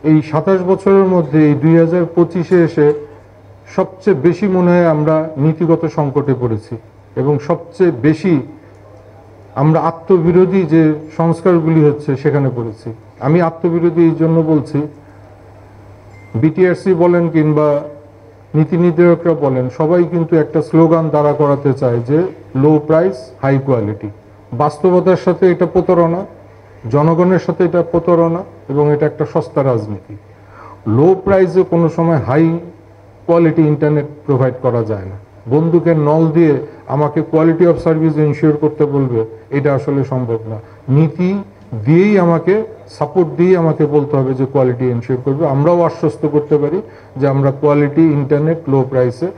এই 27 বছরের মধ্যে এই 2025-এ এসে সবচেয়ে বেশি মনে হয় আমরা নীতিগত সংকটে পড়েছি এবং সবচেয়ে বেশি আমরা আত্মবিরোধী যে সংস্কারগুলি হচ্ছে সেখানে পড়েছি। আমি আত্মবিরোধী এই জন্য বলছি, বিটিআরসি বলেন কিংবা নীতি নির্ধারকরা বলেন, সবাই কিন্তু একটা স্লোগান দাঁড়া করাতে চায় যে লো প্রাইস হাই কোয়ালিটি। বাস্তবতার সাথে এটা প্রতারণা, জনগণের সাথে এটা প্রতারণা এবং এটা একটা সস্তা রাজনীতি। লো প্রাইসে কোনো সময় হাই কোয়ালিটি ইন্টারনেট প্রোভাইড করা যায় না। বন্দুকের নল দিয়ে আমাকে কোয়ালিটি অফ সার্ভিস এনশিওর করতে বলবে, এটা আসলে সম্ভব না। নীতি দিয়েই আমাকে সাপোর্ট দিয়ে আমাকে বলতে হবে যে কোয়ালিটি এনশিওর করবে। আমরাও আশ্বস্ত করতে পারি যে আমরা কোয়ালিটি ইন্টারনেট লো প্রাইসে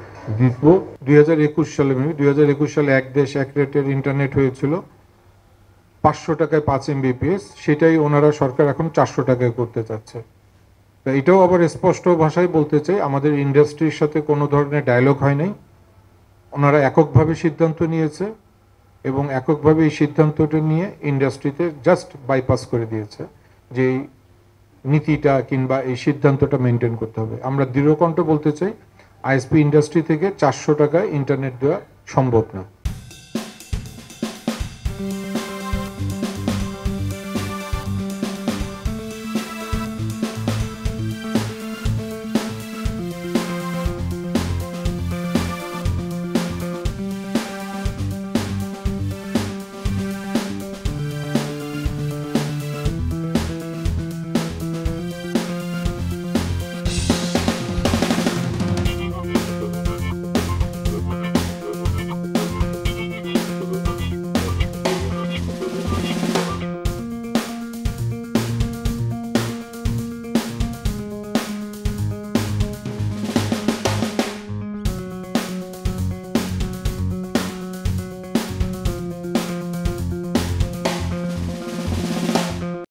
দিব। 2021 সালে 2021 সালে এক দেশ এক রেটের ইন্টারনেট হয়েছিল 500 টাকায় 5 MBPS, সেটাই ওনারা সরকার এখন 400 টাকায় করতে চাচ্ছে। এটাও আবার স্পষ্ট ভাষায় বলতে চাই, আমাদের ইন্ডাস্ট্রির সাথে কোনো ধরনের ডায়লগ হয় নাই। ওনারা এককভাবে সিদ্ধান্ত নিয়েছে এবং এককভাবে এই সিদ্ধান্তটা নিয়ে ইন্ডাস্ট্রিতে জাস্ট বাইপাস করে দিয়েছে যে এই নীতিটা কিংবা এই সিদ্ধান্তটা মেনটেন করতে হবে। আমরা দৃঢ়কণ্ঠে বলতে চাই, আইএসপি ইন্ডাস্ট্রি থেকে 400 টাকায় ইন্টারনেট দেওয়া সম্ভব না।